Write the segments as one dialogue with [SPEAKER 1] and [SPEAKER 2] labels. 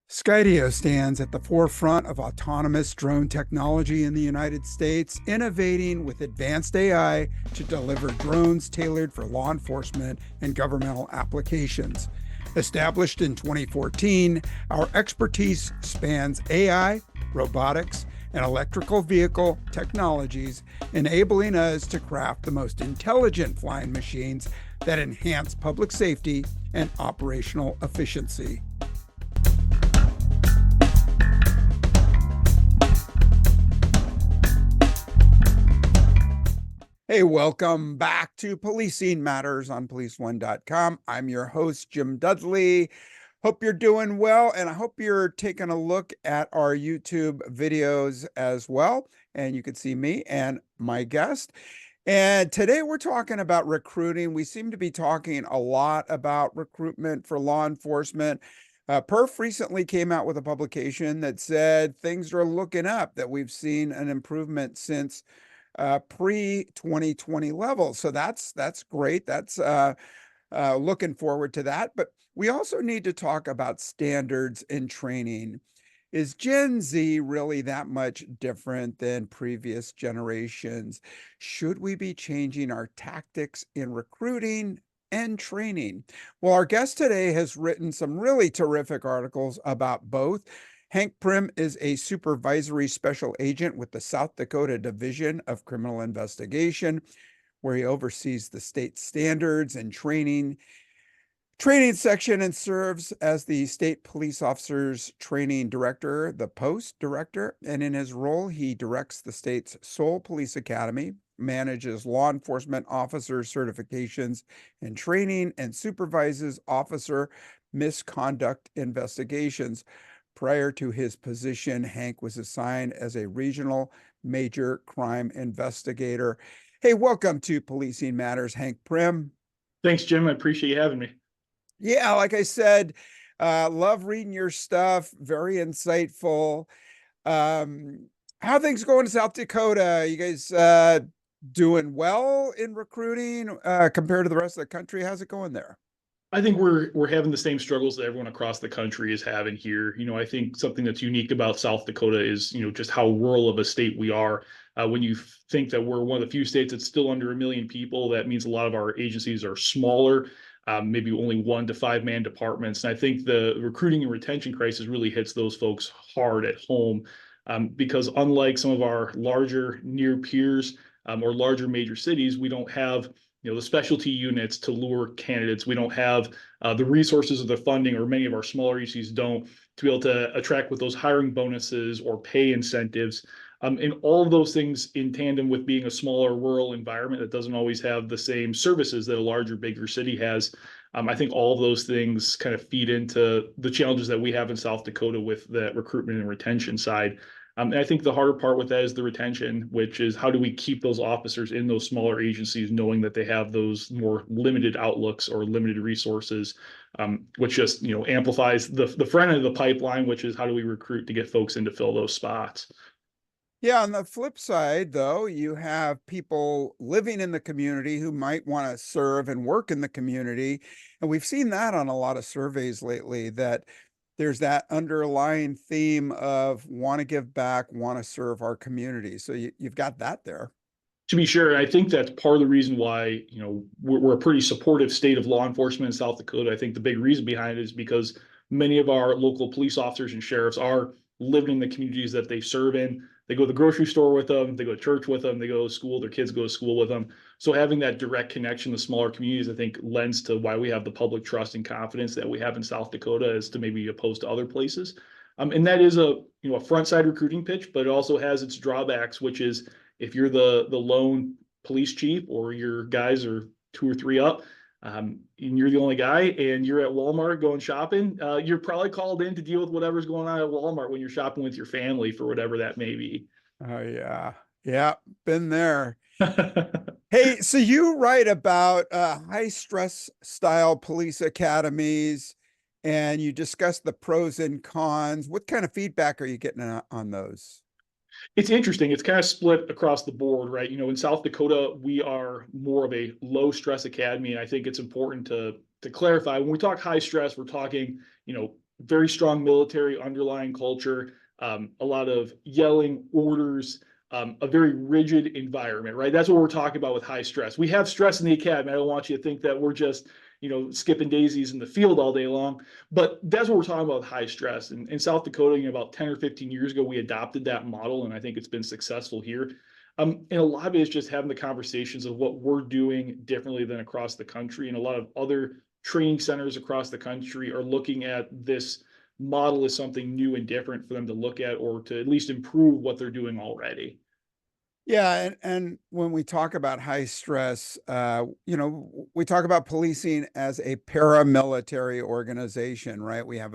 [SPEAKER 1] Skydio stands at the forefront of autonomous drone technology in the United States, innovating with advanced AI to deliver drones tailored for law enforcement and governmental applications. Established in 2014, our expertise spans AI, robotics, and electrical vehicle technologies, enabling us to craft the most intelligent flying machines that enhance public safety and operational efficiency. Hey, welcome back to Policing Matters on policeone.com. I'm your host, Jim Dudley. Hope you're doing well, and I hope you're taking a look at our YouTube videos as well. And you can see me and my guest. And today we're talking about recruiting. We seem to be talking a lot about recruitment for law enforcement. Perf recently came out with a publication that said things are looking up, that we've seen an improvement since pre-2020 levels. So that's great. That's looking forward to that. But we also need to talk about standards and training. Is Gen Z really that much different than previous generations? Should we be changing our tactics in recruiting and training? Well, our guest today has written some really terrific articles about both. Hank Prim is a supervisory special agent with the South Dakota Division of Criminal Investigation, where he oversees the state standards and training section and serves as the state police officers training director, the post director. And in his role, he directs the state's sole police academy, manages law enforcement officer certifications and training, and supervises officer misconduct investigations. Prior to his position, Hank was assigned as a regional major crime investigator. Hey, welcome to Policing Matters, Hank Prim.
[SPEAKER 2] Thanks, Jim. I appreciate you having me.
[SPEAKER 1] Yeah, like I said, love reading your stuff. Very insightful. How things going in South Dakota? You guys doing well in recruiting compared to the rest of the country? How's it going there?
[SPEAKER 2] I think we're having the same struggles that everyone across the country is having here. I think something that's unique about South Dakota is, just how rural of a state we are. When you think that we're one of the few states that's still under 1 million people, that means a lot of our agencies are smaller, maybe only 1 to 5 man departments. And I think the recruiting and retention crisis really hits those folks hard at home, because unlike some of our larger near peers or larger major cities, we don't have the specialty units to lure candidates. We don't have the resources or the funding, or many of our smaller agencies don't, to be able to attract with those hiring bonuses or pay incentives. And all of those things in tandem with being a smaller rural environment that doesn't always have the same services that a larger, bigger city has. I think all of those things kind of feed into the challenges that we have in South Dakota with the recruitment and retention side. And I think the harder part with that is the retention, which is how do we keep those officers in those smaller agencies, knowing that they have those more limited outlooks or limited resources, which just amplifies the front end of the pipeline, which is how do we recruit to get folks in to fill those spots.
[SPEAKER 1] Yeah, on the flip side, though, you have people living in the community who might want to serve and work in the community. And we've seen that on a lot of surveys lately, that there's that underlying theme of want to give back, want to serve our community. So you've got that there.
[SPEAKER 2] To be sure, and I think that's part of the reason why we're a pretty supportive state of law enforcement in South Dakota. I think the big reason behind it is because many of our local police officers and sheriffs are living in the communities that they serve in. They go to the grocery store with them, they go to church with them, they go to school, their kids go to school with them. So having that direct connection to smaller communities, I think, lends to why we have the public trust and confidence that we have in South Dakota as to maybe opposed to other places. And that is a front side recruiting pitch, but it also has its drawbacks, which is if you're the lone police chief, or your guys are 2 or 3 up, and you're the only guy, and you're at Walmart going shopping, you're probably called in to deal with whatever's going on at Walmart when you're shopping with your family for whatever that may be.
[SPEAKER 1] Oh, yeah. Yeah, been there. Hey, so you write about high stress style police academies, and you discuss the pros and cons. What kind of feedback are you getting on those?
[SPEAKER 2] It's interesting. It's kind of split across the board, right? In South Dakota, we are more of a low stress academy. And I think it's important to clarify when we talk high stress, we're talking, very strong military underlying culture, a lot of yelling orders, a very rigid environment, right? That's what we're talking about with high stress. We have stress in the academy. I don't want you to think that we're just, skipping daisies in the field all day long, but that's what we're talking about with high stress. And in South Dakota, about 10 or 15 years ago, we adopted that model, and I think it's been successful here. And a lot of it is just having the conversations of what we're doing differently than across the country. And a lot of other training centers across the country are looking at this model as something new and different for them to look at, or to at least improve what they're doing already.
[SPEAKER 1] Yeah, and when we talk about high stress, we talk about policing as a paramilitary organization, right? We have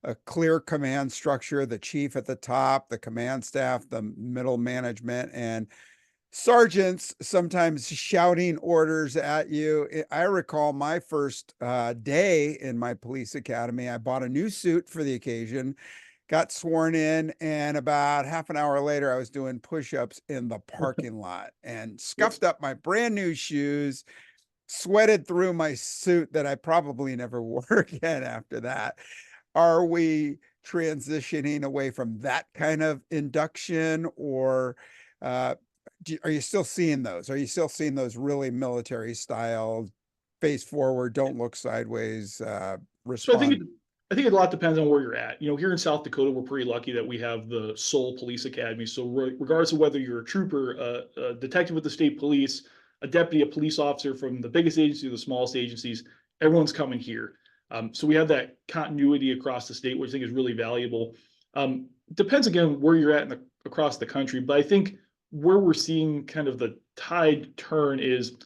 [SPEAKER 1] a clear command structure, the chief at the top, the command staff, the middle management, and sergeants sometimes shouting orders at you. I recall my first day in my police academy. I bought a new suit for the occasion, got sworn in, and about half an hour later, I was doing push-ups in the parking lot and scuffed up my brand new shoes, sweated through my suit that I probably never wore again after that. Are we transitioning away from that kind of induction, or are you still seeing those? Are you still seeing those really military style, face forward, don't look sideways,
[SPEAKER 2] So
[SPEAKER 1] respond?
[SPEAKER 2] I think a lot depends on where you're at. Here in South Dakota, we're pretty lucky that we have the sole police academy. So regardless of whether you're a trooper, a detective with the state police, a deputy, a police officer, from the biggest agency to the smallest agencies, everyone's coming here. So we have that continuity across the state, which I think is really valuable. Depends again where you're at across the country, but I think where we're seeing kind of the tide turn is,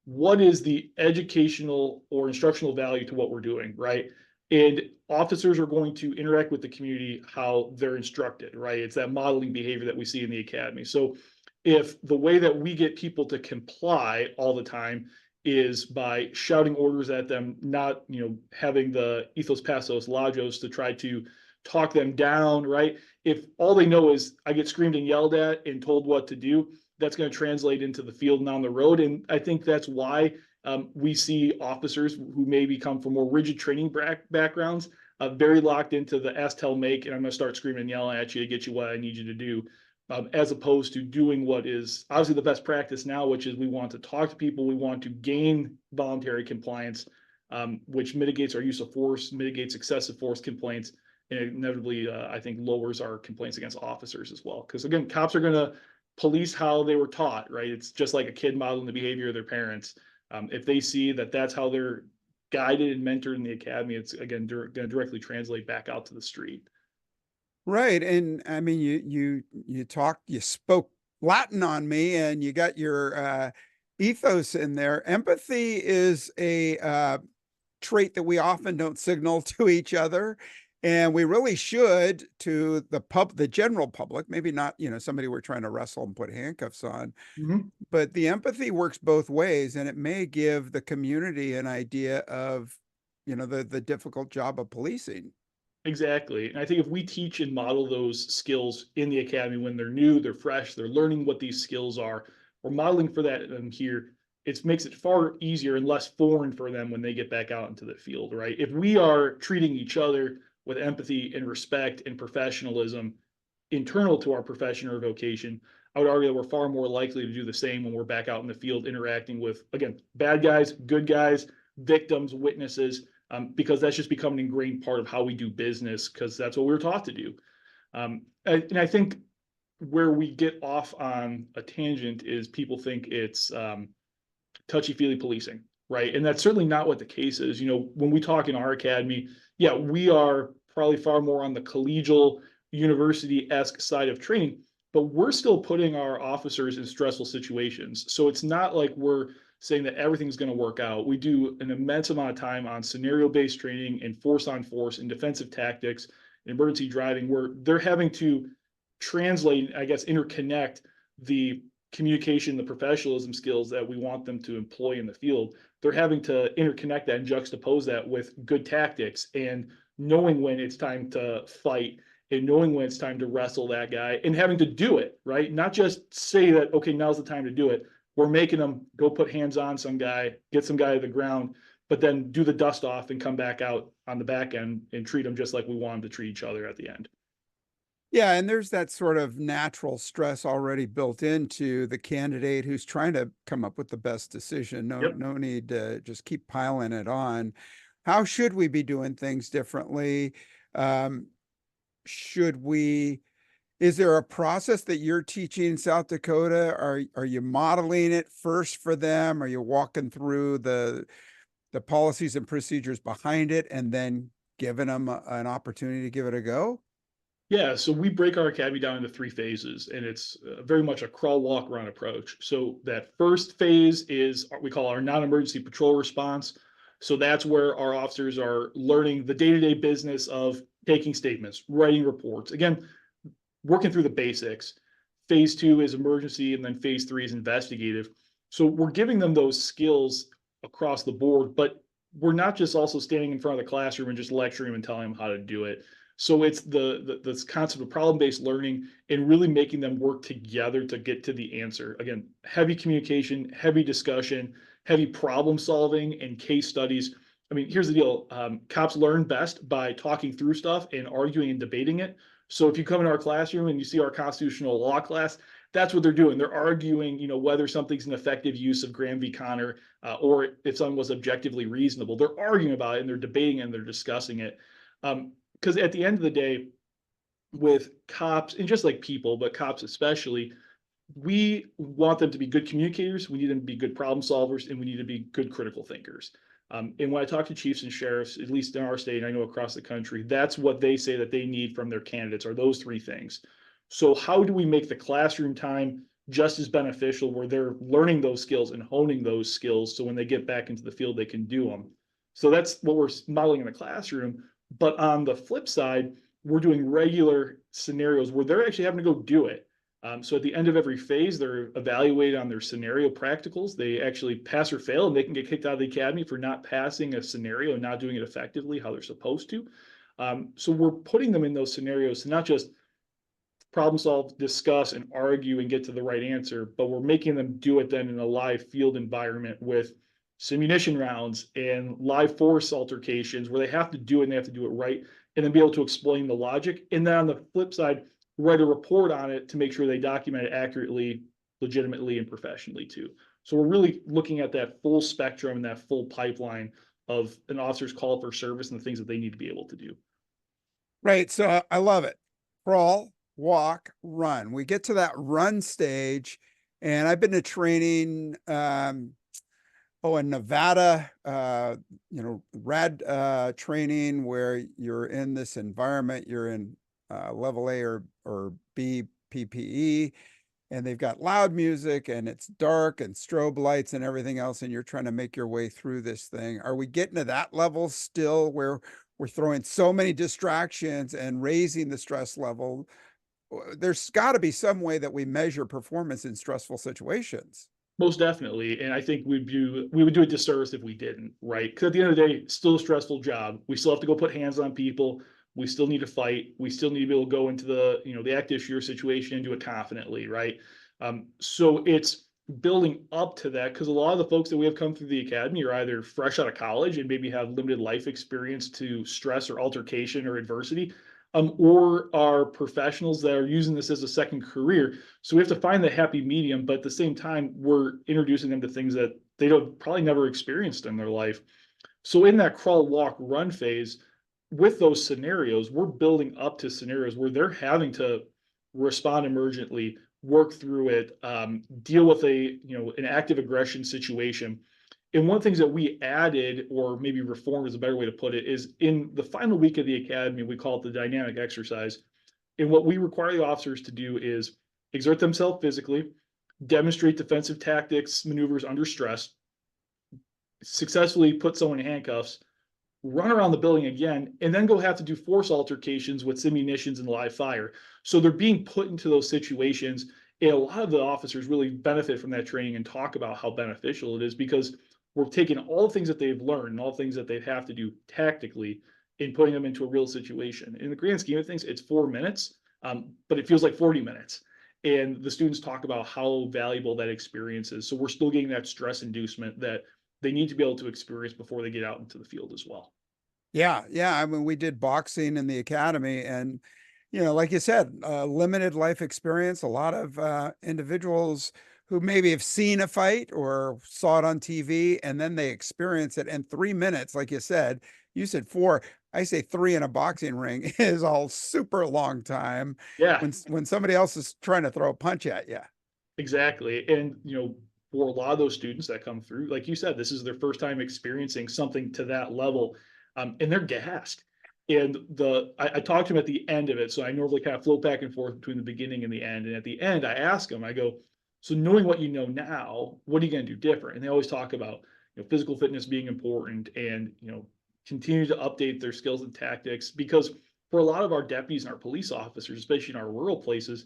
[SPEAKER 2] what is the educational or instructional value to what we're doing, right? And officers are going to interact with the community how they're instructed, right? It's that modeling behavior that we see in the academy. So if the way that we get people to comply all the time is by shouting orders at them, not, having the ethos pathos logos to try to talk them down, right? If all they know is I get screamed and yelled at and told what to do, that's going to translate into the field and on the road. And I think that's why we see officers who maybe come from more rigid training backgrounds, very locked into the ask, tell, make, and I'm going to start screaming and yelling at you to get you what I need you to do, as opposed to doing what is obviously the best practice now, which is we want to talk to people, we want to gain voluntary compliance, which mitigates our use of force, mitigates excessive force complaints, and inevitably, I think, lowers our complaints against officers as well. Because again, cops are going to police how they were taught, right? It's just like a kid modeling the behavior of their parents. If they see that that's how they're guided and mentored in the academy, it's again going to directly translate back out to the street.
[SPEAKER 1] Right, and I mean, you spoke Latin on me, and you got your ethos in there. Empathy is a trait that we often don't signal to each other, and we really should to the general public. Maybe not, somebody we're trying to wrestle and put handcuffs on,
[SPEAKER 2] Mhm.
[SPEAKER 1] but the empathy works both ways, and it may give the community an idea of, the difficult job of policing.
[SPEAKER 2] Exactly. And I think if we teach and model those skills in the academy when they're new, they're fresh, they're learning what these skills are, we're modeling for that here. It makes it far easier and less foreign for them when they get back out into the field, right? If we are treating each other with empathy and respect and professionalism internal to our profession or vocation, I would argue that we're far more likely to do the same when we're back out in the field interacting with, again, bad guys, good guys, victims, witnesses, because that's just become an ingrained part of how we do business, because that's what we were taught to do. And I think where we get off on a tangent is people think it's touchy-feely policing, right? And that's certainly not what the case is. When we talk in our academy, yeah, we are probably far more on the collegial, university-esque side of training, but we're still putting our officers in stressful situations. So it's not like we're saying that everything's going to work out. We do an immense amount of time on scenario-based training and force on force and defensive tactics, emergency driving, where they're having to translate, I guess, interconnect the communication, the professionalism skills that we want them to employ in the field. They're having to interconnect that and juxtapose that with good tactics and knowing when it's time to fight and knowing when it's time to wrestle that guy and having to do it, right? Not just say that, okay, now's the time to do it. We're making them go put hands on some guy, get some guy to the ground, but then do the dust off and come back out on the back end and treat them just like we want them to treat each other at the end.
[SPEAKER 1] Yeah, and there's that sort of natural stress already built into the candidate who's trying to come up with the best decision.
[SPEAKER 2] Yep.
[SPEAKER 1] No need to just keep piling it on. How should we be doing things differently? Um, should we Is there a process that you're teaching in South Dakota? Are you modeling it first for them? Are you walking through the policies and procedures behind it and then giving them an opportunity to give it a go?
[SPEAKER 2] Yeah, so we break our academy down into 3 phases, and it's very much a crawl, walk, run approach. So that first phase is we call our non-emergency patrol response. So that's where our officers are learning the day-to-day business of taking statements, writing reports. Again, working through the basics. Phase 2 is emergency, and then phase 3 is investigative. So we're giving them those skills across the board, but we're not just also standing in front of the classroom and just lecturing them and telling them how to do it. So it's this concept of problem-based learning and really making them work together to get to the answer. Again, heavy communication, heavy discussion, heavy problem solving, and case studies. I mean, here's the deal. Cops learn best by talking through stuff and arguing and debating it. So if you come in our classroom and you see our constitutional law class, that's what they're doing. They're arguing, whether something's an effective use of Graham v. Connor, or if something was objectively reasonable. They're arguing about it and they're debating it and they're discussing it. Because at the end of the day, with cops, and just like people, but cops especially, we want them to be good communicators, we need them to be good problem solvers, and we need to be good critical thinkers. And when I talk to chiefs and sheriffs, at least in our state, and I know across the country, that's what they say that they need from their candidates are those 3 things. So how do we make the classroom time just as beneficial where they're learning those skills and honing those skills so when they get back into the field, they can do them? So that's what we're modeling in the classroom. But on the flip side, we're doing regular scenarios where they're actually having to go do it. So at the end of every phase, they're evaluated on their scenario practicals. They actually pass or fail, and they can get kicked out of the academy for not passing a scenario and not doing it effectively how they're supposed to. So we're putting them in those scenarios to not just problem solve, discuss, and argue and get to the right answer, but we're making them do it then in a live field environment with simunition rounds and live force altercations where they have to do it and they have to do it right, and then be able to explain the logic. And then on the flip side, write a report on it to make sure they document it accurately, legitimately, and professionally too. So we're really looking at that full spectrum and that full pipeline of an officer's call for service and the things that they need to be able to do.
[SPEAKER 1] Right. So I love it. Crawl, walk, run. We get to that run stage, and I've been to training, in Nevada, rad training where you're in this environment, you're in level A or B PPE, and they've got loud music and it's dark and strobe lights and everything else, and you're trying to make your way through this thing. Are we getting to that level still where we're throwing so many distractions and raising the stress level? There's got to be some way that we measure performance in stressful situations.
[SPEAKER 2] Most definitely. And I think we would do a disservice if we didn't, right? Because at the end of the day, it's still a stressful job. We still have to go put hands on people. We still need to fight. We still need to be able to go into the active shooter situation and do it confidently, right? So it's building up to that because a lot of the folks that we have come through the academy are either fresh out of college and maybe have limited life experience to stress or altercation or adversity, or are professionals that are using this as a second career. So we have to find the happy medium, but at the same time, we're introducing them to things that they don't probably never experienced in their life. So in that crawl, walk, run phase, with those scenarios, we're building up to scenarios where they're having to respond emergently, work through it, deal with an active aggression situation. And one of the things that we added, or maybe reformed is a better way to put it, is in the final week of the academy, we call it the dynamic exercise. And what we require the officers to do is exert themselves physically, demonstrate defensive tactics, maneuvers under stress, successfully put someone in handcuffs, run around the building again, and then go have to do force altercations with simunitions and live fire. So they're being put into those situations. And a lot of the officers really benefit from that training and talk about how beneficial it is because we're taking all the things that they've learned and all the things that they have to do tactically and putting them into a real situation. In the grand scheme of things, it's 4 minutes, but it feels like 40 minutes. And the students talk about how valuable that experience is. So we're still getting that stress inducement that they need to be able to experience before they get out into the field as well.
[SPEAKER 1] Yeah, yeah. I mean, we did boxing in the academy, and like you said, limited life experience. A lot of individuals who maybe have seen a fight or saw it on TV, and then they experience it in 3 minutes. Like you said four. I say three in a boxing ring is all super long time
[SPEAKER 2] Yeah,
[SPEAKER 1] when somebody else is trying to throw a punch at you.
[SPEAKER 2] exactly. And, for a lot of those students that come through, like you said, this is their first time experiencing something to that level, and they're gassed. And I talked to them at the end of it. So I normally kind of float back and forth between the beginning and the end. And at the end, I ask them, I go, so knowing what you know now, what are you going to do different? And they always talk about, physical fitness being important and, continue to update their skills and tactics because for a lot of our deputies and our police officers, especially in our rural places,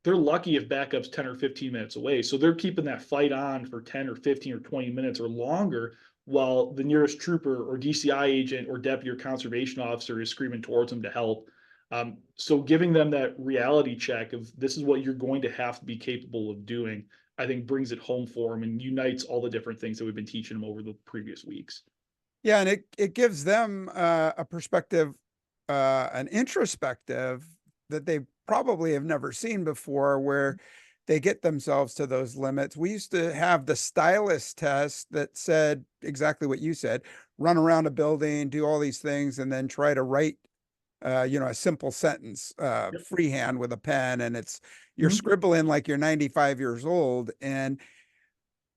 [SPEAKER 2] they're lucky if backup's 10 or 15 minutes away. So they're keeping that fight on for 10 or 15 or 20 minutes or longer while the nearest trooper or DCI agent or deputy or conservation officer is screaming towards them to help. So giving them that reality check of this is what you're going to have to be capable of doing, I think brings it home for them and unites all the different things that we've been teaching them over the previous weeks.
[SPEAKER 1] Yeah, and it gives them a perspective, an introspective that they probably have never seen before, where they get themselves to those limits. We used to have the Stylus test that said exactly what you said: run around a building, do all these things, and then try to write, a simple sentence,
[SPEAKER 2] Yep.
[SPEAKER 1] freehand with a pen, and you're
[SPEAKER 2] Mhm.
[SPEAKER 1] scribbling like you're 95 years old, and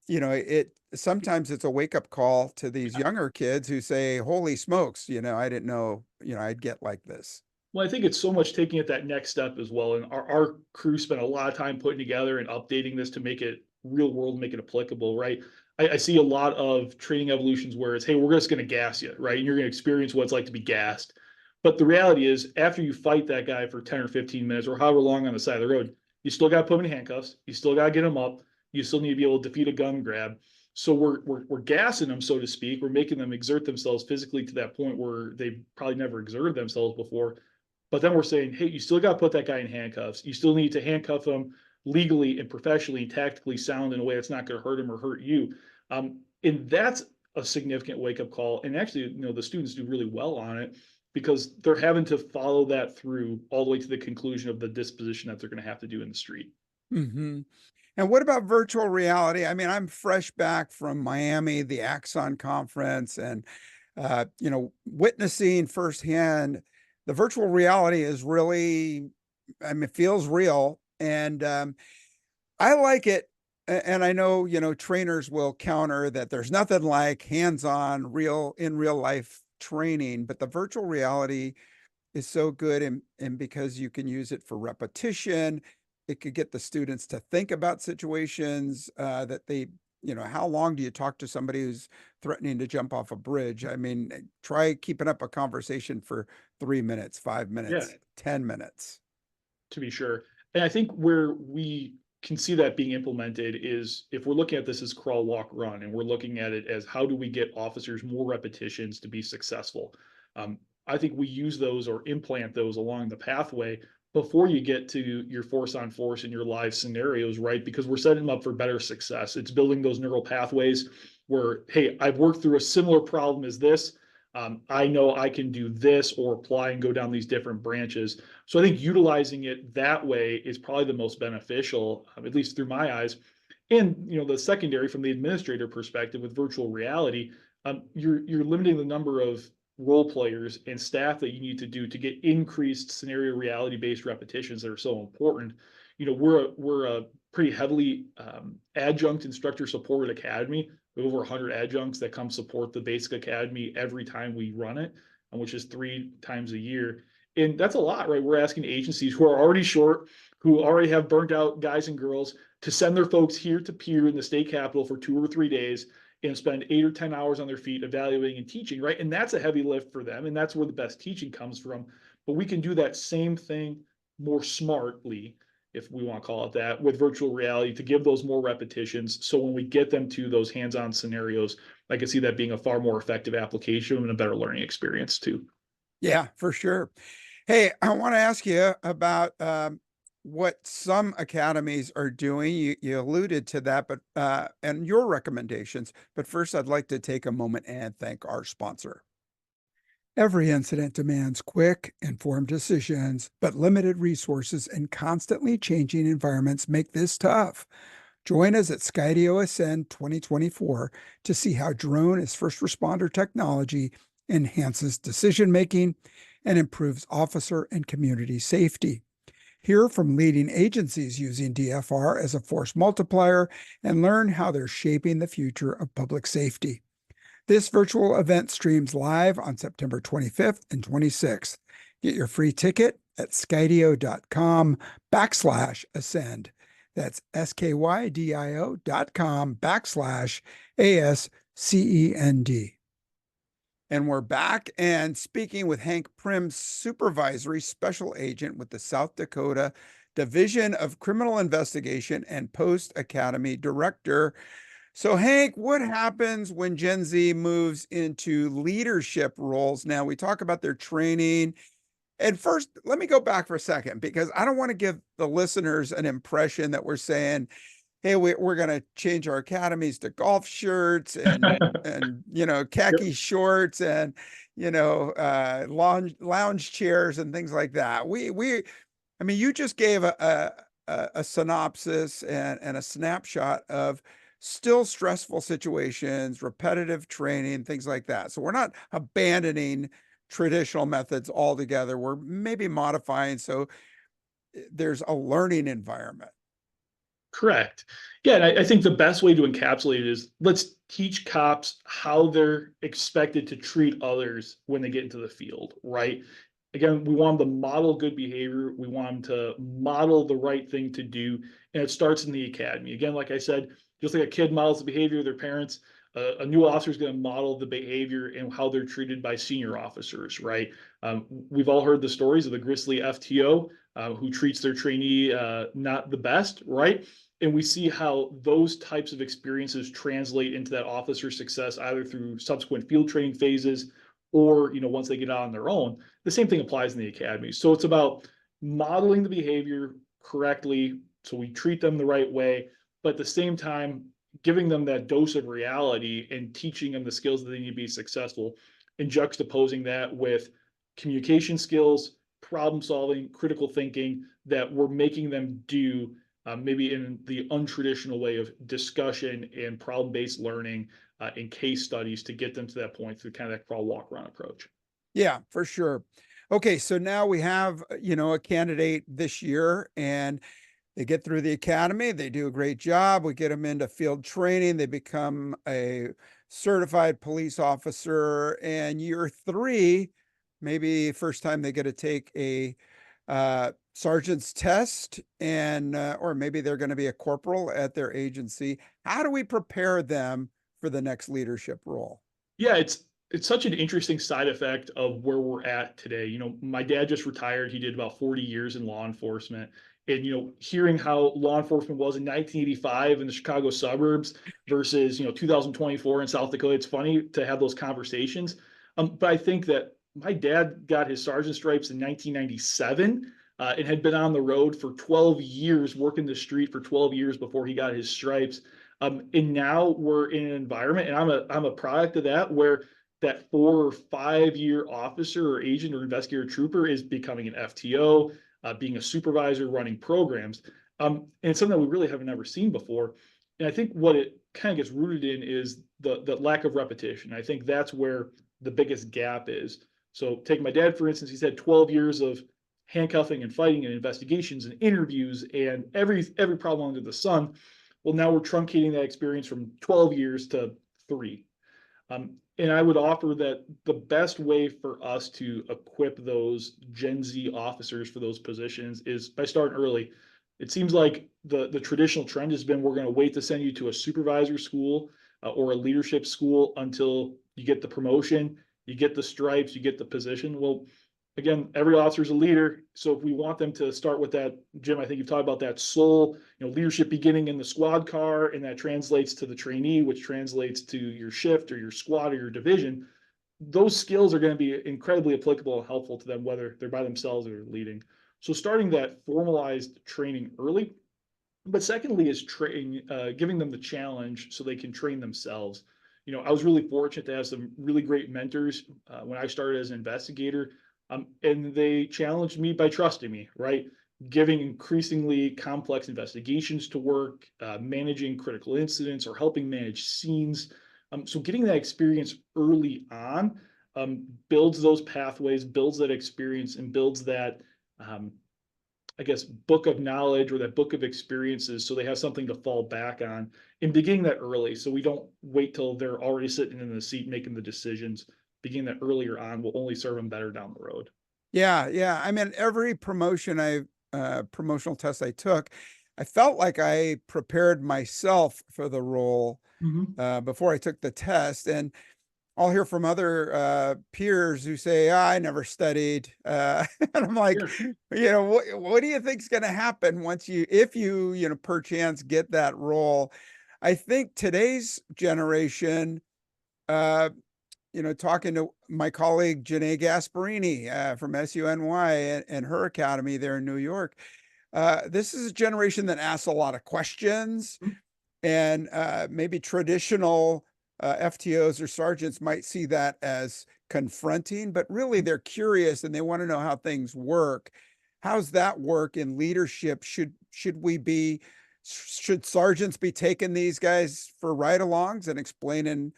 [SPEAKER 1] it sometimes it's a wake up call to these younger kids who say, "Holy smokes, I didn't know, I'd get like this."
[SPEAKER 2] Well, I think it's so much taking it that next step as well. And our crew spent a lot of time putting together and updating this to make it real world, make it applicable, right? I see a lot of training evolutions where it's, hey, we're just going to gas you, right? And you're going to experience what it's like to be gassed. But the reality is, after you fight that guy for 10 or 15 minutes or however long on the side of the road, you still got to put him in handcuffs. You still got to get him up. You still need to be able to defeat a gun grab. So we're gassing them, so to speak. We're making them exert themselves physically to that point where they probably never exerted themselves before, but then we're saying, hey, you still got to put that guy in handcuffs. You still need to handcuff him legally and professionally and tactically sound in a way that's not going to hurt him or hurt you. And that's a significant wake up call. And actually, the students do really well on it because they're having to follow that through all the way to the conclusion of the disposition that they're going to have to do in the street.
[SPEAKER 1] Hmm. And what about virtual reality? I mean, I'm fresh back from Miami, the Axon conference, and witnessing firsthand the virtual reality is really, I mean, it feels real, and I like it. And I know, trainers will counter that there's nothing like hands-on, real in real life training, but the virtual reality is so good, and because you can use it for repetition, it could get the students to think about situations that how long do you talk to somebody who's threatening to jump off a bridge? I mean, try keeping up a conversation for 3 minutes, five
[SPEAKER 2] Yeah,
[SPEAKER 1] minutes, 10 minutes.
[SPEAKER 2] to be sure. And I think where we can see that being implemented is if we're looking at this as crawl, walk, run, and we're looking at it as how do we get officers more repetitions to be successful. I think we use those or implant those along the pathway before you get to your force on force and your live scenarios, right? Because we're setting them up for better success. It's building those neural pathways where, hey, I've worked through a similar problem as this. I know I can do this or apply and go down these different branches. So I think utilizing it that way is probably the most beneficial, at least through my eyes. And the secondary from the administrator perspective with virtual reality, you're limiting the number of role players and staff that you need to do to get increased scenario reality based repetitions that are so important. We're a pretty heavily adjunct instructor supported academy. We have over 100 adjuncts that come support the basic academy every time we run it, which is 3 times a year. And that's a lot, right? We're asking agencies who are already short, who already have burnt out guys and girls, to send their folks here to Pier in the state capitol for 2 or 3 days and spend 8 or 10 hours on their feet evaluating and teaching, right? And that's a heavy lift for them. And that's where the best teaching comes from. But we can do that same thing more smartly, if we want to call it that, with virtual reality to give those more repetitions. So when we get them to those hands-on scenarios, I can see that being a far more effective application and a better learning experience too.
[SPEAKER 1] Yeah, for sure. Hey, I want to ask you about what some academies are doing. You alluded to that, but and your recommendations. But first, I'd like to take a moment and thank our sponsor. Every incident demands quick, informed decisions, but limited resources and constantly changing environments make this tough. Join us at Skydio Ascend 2024 to see how drone as first responder technology enhances decision making and improves officer and community safety. Hear from leading agencies using DFR as a force multiplier and learn how they're shaping the future of public safety. This virtual event streams live on September 25th and 26th. Get your free ticket at skydio.com/ascend. That's skydio.com/ASCEND. And we're back and speaking with Hank Prim, Supervisory Special Agent with the South Dakota Division of Criminal Investigation and Post Academy Director. So, Hank, what happens when Gen Z moves into leadership roles? Now, we talk about their training. And first, let me go back for a second because I don't want to give the listeners an impression that we're saying, hey, we're going to change our academies to golf shirts and
[SPEAKER 2] Yep.
[SPEAKER 1] khaki shorts and lounge chairs and things like that. I mean, you just gave a synopsis and a snapshot of still stressful situations, repetitive training, things like that. So we're not abandoning traditional methods altogether. We're maybe modifying so there's a learning environment.
[SPEAKER 2] Correct. Yeah, and I think the best way to encapsulate it is let's teach cops how they're expected to treat others when they get into the field, right? Again, we want them to model good behavior. We want them to model the right thing to do. And it starts in the academy. Again, like I said, just like a kid models the behavior of their parents, a new officer is going to model the behavior and how they're treated by senior officers, right? We've all heard the stories of the grisly FTO who treats their trainee not the best, right? And we see how those types of experiences translate into that officer success, either through subsequent field training phases or once they get out on their own. The same thing applies in the academy. So it's about modeling the behavior correctly so we treat them the right way, but at the same time giving them that dose of reality and teaching them the skills that they need to be successful, and juxtaposing that with communication skills, problem solving, critical thinking that we're making them do maybe in the untraditional way of discussion and problem-based learning and case studies to get them to that point through kind of that crawl, walk, run approach.
[SPEAKER 1] Yeah, for sure. Okay, so now we have, a candidate this year and they get through the academy, they do a great job, we get them into field training, they become a certified police officer, and year 3, maybe first time they get to take a sergeant's test and or maybe they're going to be a corporal at their agency. How do we prepare them for the next leadership role?
[SPEAKER 2] Yeah, it's such an interesting side effect of where we're at today. My dad just retired. He did about 40 years in law enforcement. And hearing how law enforcement was in 1985 in the Chicago suburbs versus 2024 in South Dakota, it's funny to have those conversations. But I think that my dad got his sergeant stripes in 1997 and had been on the road for 12 years, working the street for 12 years before he got his stripes. And now we're in an environment, and I'm a product of that, where that 4 or 5 year officer or agent or investigator trooper is becoming an FTO, being a supervisor, running programs. And it's something that we really haven't ever seen before. And I think what it kind of gets rooted in is the lack of repetition. I think that's where the biggest gap is. So take my dad, for instance, he's had 12 years of handcuffing and fighting and investigations and interviews and every problem under the sun. Well, now we're truncating that experience from 12 years to 3. And I would offer that the best way for us to equip those Gen Z officers for those positions is by starting early. It seems like the traditional trend has been we're going to wait to send you to a supervisor school or a leadership school until you get the promotion, you get the stripes, you get the position. Well, again, every officer is a leader. So if we want them to start with that, Jim, I think you've talked about that soul, leadership beginning in the squad car, and that translates to the trainee, which translates to your shift or your squad or your division. Those skills are going to be incredibly applicable and helpful to them, whether they're by themselves or leading. So starting that formalized training early, but secondly is giving them the challenge so they can train themselves. I was really fortunate to have some really great mentors when I started as an investigator, and they challenged me by trusting me, right? Giving increasingly complex investigations to work, managing critical incidents, or helping manage scenes. So getting that experience early on builds those pathways, builds that experience, and builds that, um, I guess, book of knowledge or that book of experiences, so they have something to fall back on, and beginning that early, so we don't wait till they're already sitting in the seat making the decisions. Beginning that earlier on will only serve them better down the road.
[SPEAKER 1] Yeah, yeah. I mean, every promotional test I took, I felt like I prepared myself for the role
[SPEAKER 2] Mhm.
[SPEAKER 1] before I took the test. And I'll hear from other peers who say, "I never studied," and I'm like,
[SPEAKER 2] Sure.
[SPEAKER 1] what do you think's going to happen once if you, perchance get that role? I think today's generation, uh, talking to my colleague Janae Gasparini from SUNY and her academy there in New York, this is a generation that asks a lot of questions,
[SPEAKER 2] Mhm.
[SPEAKER 1] and maybe traditional FTOs or sergeants might see that as confronting, but really they're curious and they want to know how things work. How's that work in leadership? Should sergeants be taking these guys for ride-alongs and explaining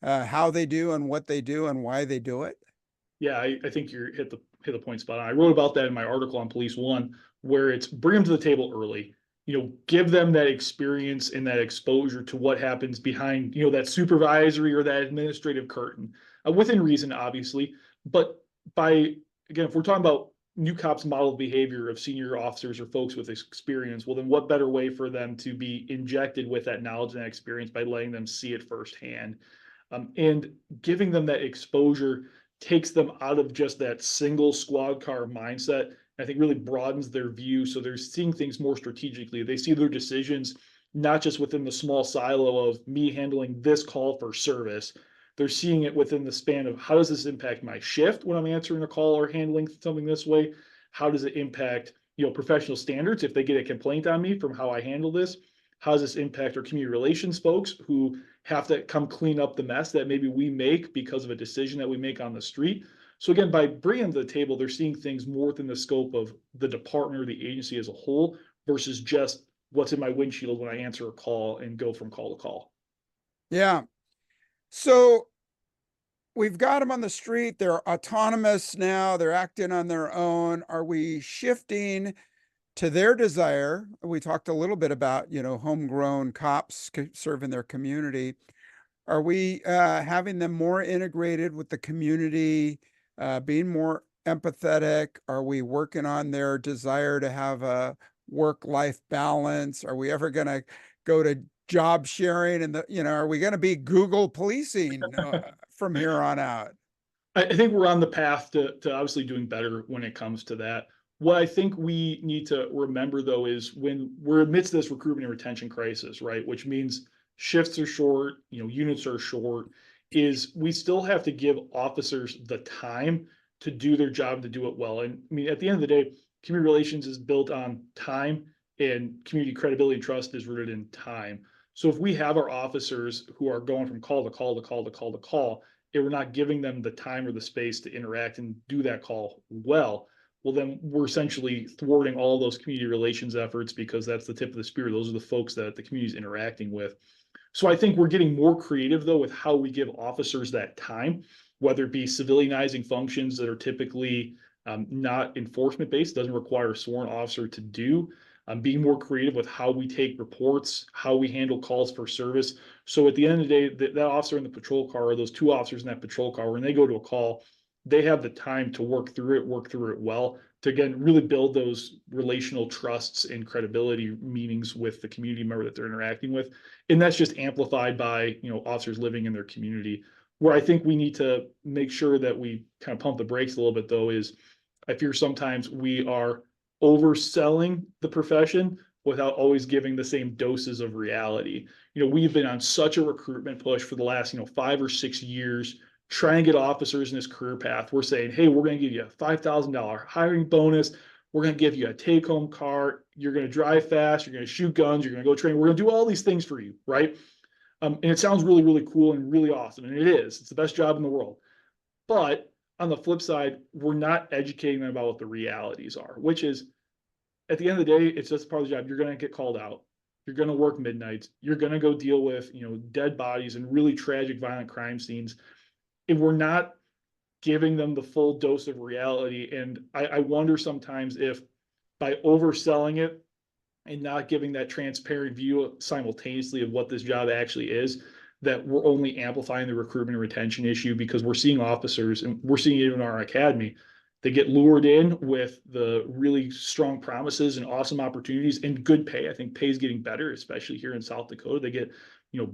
[SPEAKER 1] how they do and what they do and why they do it?
[SPEAKER 2] Yeah, I think you're hit the point spot on. I wrote about that in my article on Police One, where it's bring them to the table early. Give them that experience and that exposure to what happens behind, that supervisory or that administrative curtain, within reason, obviously. But by again, if we're talking about new cops model behavior of senior officers or folks with experience, well, then what better way for them to be injected with that knowledge and that experience by letting them see it firsthand, and giving them that exposure takes them out of just that single squad car mindset. I think really broadens their view. So they're seeing things more strategically. They see their decisions not just within the small silo of me handling this call for service. They're seeing it within the span of how does this impact my shift when I'm answering a call or handling something this way? How does it impact, professional standards if they get a complaint on me from how I handle this? How does this impact our community relations folks who have to come clean up the mess that maybe we make because of a decision that we make on the street? So again, by bringing them to the table, they're seeing things more within the scope of the department or the agency as a whole versus just what's in my windshield when I answer a call and go from call to call.
[SPEAKER 1] Yeah. So we've got them on the street. They're autonomous now. They're acting on their own. Are we shifting to their desire? We talked a little bit about, homegrown cops serving their community. Are we having them more integrated with the community, being more empathetic? Are we working on their desire to have a work-life balance? Are we ever going to go to job sharing? And are we going to be Google policing from here on out?
[SPEAKER 2] I think we're on the path to obviously doing better when it comes to that. What I think we need to remember though is when we're amidst this recruitment and retention crisis, right, which means shifts are short, units are short, is we still have to give officers the time to do their job, to do it well. And I mean, at the end of the day, community relations is built on time, and community credibility and trust is rooted in time. So if we have our officers who are going from call to call to call to call to call, and we're not giving them the time or the space to interact and do that call well, then we're essentially thwarting all those community relations efforts, because that's the tip of the spear. Those are the folks that the community is interacting with. So I think we're getting more creative though with how we give officers that time, whether it be civilianizing functions that are typically not enforcement based, doesn't require a sworn officer to do. Being more creative with how we take reports, how we handle calls for service. So at the end of the day, that officer in the patrol car, or those two officers in that patrol car, when they go to a call, they have the time to work through it well, to again really build those relational trusts and credibility meanings with the community member that they're interacting with. And that's just amplified by officers living in their community. Where I think we need to make sure that we kind of pump the brakes a little bit though is, I fear sometimes we are overselling the profession without always giving the same doses of reality. We've been on such a recruitment push for the last 5 or 6 years trying to get officers in this career path. We're saying, hey, we're going to give you a $5,000 hiring bonus. We're going to give you a take-home car. You're going to drive fast. You're going to shoot guns. You're going to go train. We're going to do all these things for you, right? And it sounds really, really cool and really awesome. And it is. It's the best job in the world. But on the flip side, we're not educating them about what the realities are, which is at the end of the day, it's just part of the job. You're going to get called out. You're going to work midnights. You're going to go deal with, dead bodies and really tragic, violent crime scenes. If we're not giving them the full dose of reality, and I wonder sometimes if by overselling it and not giving that transparent view simultaneously of what this job actually is, that we're only amplifying the recruitment and retention issue, because we're seeing officers, and we're seeing it in our academy, they get lured in with the really strong promises and awesome opportunities and good pay. I think pay is getting better, especially here in South Dakota. They get,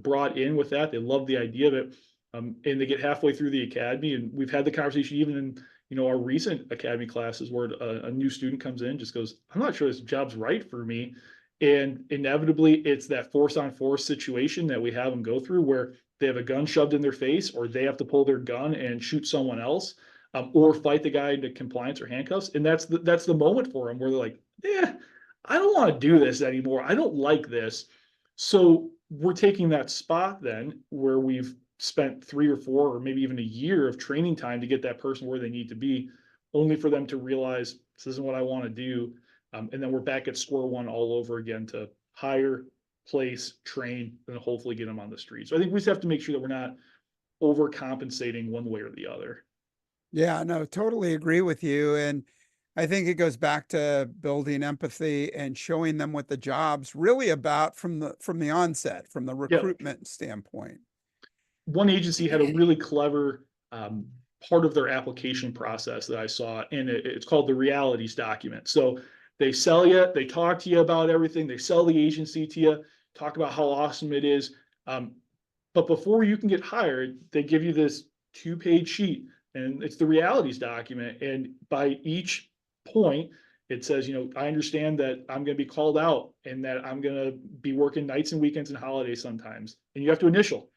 [SPEAKER 2] brought in with that. They love the idea of it. And they get halfway through the academy. And we've had the conversation even in, our recent academy classes where a new student comes in, just goes, I'm not sure this job's right for me. And inevitably it's that force on force situation that we have them go through, where they have a gun shoved in their face, or they have to pull their gun and shoot someone else, or fight the guy into compliance or handcuffs. And that's the moment for them where they're like, yeah, I don't want to do this anymore. I don't like this. So we're taking that spot then where we've spent 3 or 4 or maybe even a year of training time to get that person where they need to be, only for them to realize this isn't what I want to do. And then we're back at square one all over again to hire, place, train, and hopefully get them on the street. So I think we just have to make sure that we're not overcompensating one way or the other.
[SPEAKER 1] Yeah, no, totally agree with you. And I think it goes back to building empathy and showing them what the job's really about from the onset, from the
[SPEAKER 2] Yeah.
[SPEAKER 1] recruitment standpoint.
[SPEAKER 2] One agency had a really clever part of their application process that I saw, and it's called the realities document. So they sell you, they talk to you about everything, they sell the agency to you, talk about how awesome it is. But before you can get hired, they give you this 2-page sheet, and it's the realities document. And by each point, it says, I understand that I'm going to be called out and that I'm going to be working nights and weekends and holidays sometimes. And you have to initial.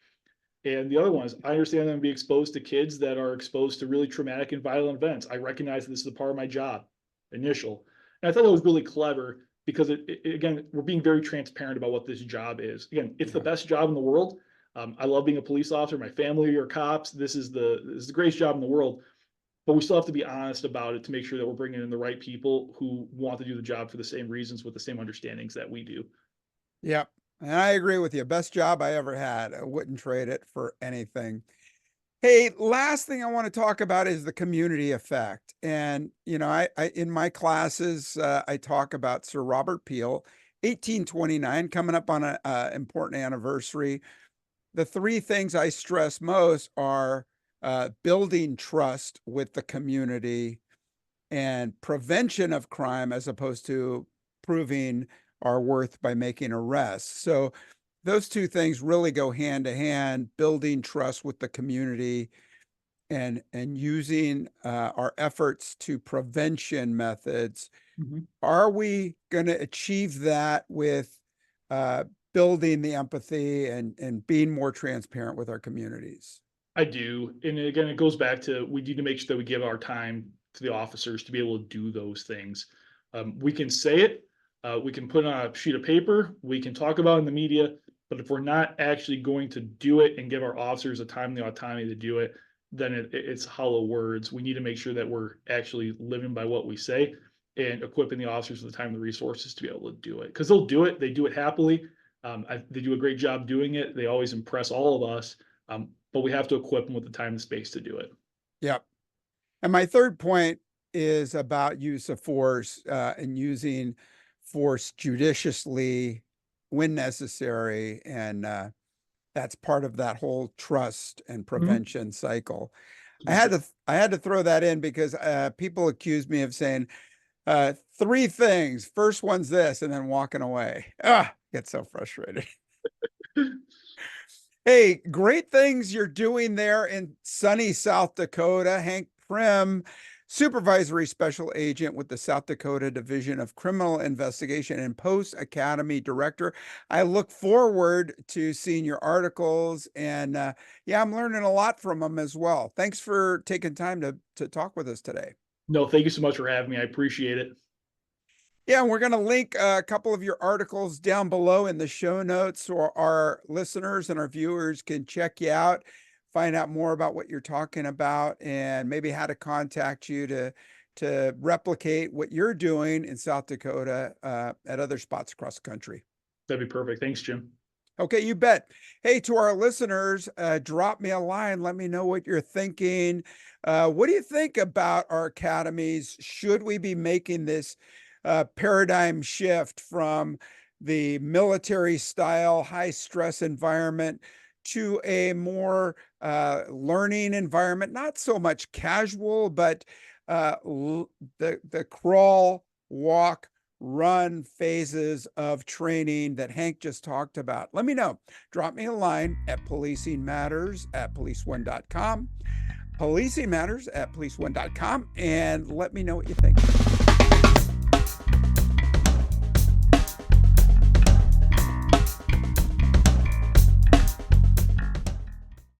[SPEAKER 2] And the other one is, I understand I'm going to be exposed to kids that are exposed to really traumatic and violent events. I recognize that this is a part of my job. Initial. And I thought that was really clever, because again, we're being very transparent about what this job is. Again, it's the best job in the world. I love being a police officer. My family are cops. This is the greatest job in the world. But we still have to be honest about it to make sure that we're bringing in the right people who want to do the job for the same reasons, with the same understandings that we do.
[SPEAKER 1] Yep. And I agree with you. Best job I ever had. I wouldn't trade it for anything. Hey, last thing I want to talk about is the community effect. And, I in my classes, I talk about Sir Robert Peel, 1829, coming up on a important anniversary. The 3 things I stress most are building trust with the community and prevention of crime, as opposed to proving our worth by making arrests. So those 2 things really go hand to hand, building trust with the community and using our efforts to prevention methods.
[SPEAKER 2] Mhm.
[SPEAKER 1] Are we going to achieve that with building the empathy and being more transparent with our communities?
[SPEAKER 2] I do. And again, it goes back to, we need to make sure that we give our time to the officers to be able to do those things. We can say it, we can put on a sheet of paper, we can talk about it in the media, but if we're not actually going to do it and give our officers the time and the autonomy to do it, then it's hollow words. We need to make sure that we're actually living by what we say, and equipping the officers with the time and the resources to be able to do it. Because they'll do it, they do it happily. They do a great job doing it. They always impress all of us. But we have to equip them with the time and space to do it.
[SPEAKER 1] Yep. And my third point is about use of force and using force judiciously when necessary. And that's part of that whole trust and
[SPEAKER 2] Mhm.
[SPEAKER 1] prevention cycle. I had to throw that in because people accuse me of saying 3 things. First one's this, and then walking away. Get so frustrated. Hey, great things you're doing there in sunny South Dakota. Hank Prim, Supervisory Special Agent with the South Dakota Division of Criminal Investigation and Post Academy Director. I look forward to seeing your articles, and yeah, I'm learning a lot from them as well. Thanks for taking time to talk with us today.
[SPEAKER 2] No, thank you so much for having me. I appreciate it.
[SPEAKER 1] Yeah, and we're going to link a couple of your articles down below in the show notes so our listeners and our viewers can check you out, find out more about what you're talking about, and maybe how to contact you to replicate what you're doing in South Dakota at other spots across the country.
[SPEAKER 2] That'd be perfect. Thanks, Jim.
[SPEAKER 1] Okay, you bet. Hey, to our listeners, drop me a line. Let me know what you're thinking. What do you think about our academies? Should we be making this paradigm shift from the military style, high stress environment to a more learning environment? Not so much casual, but the crawl, walk, run phases of training that Hank just talked about. Let me know. Drop me a line at policingmatters@policeone.com, policingmatters@policeone.com, and let me know what you think.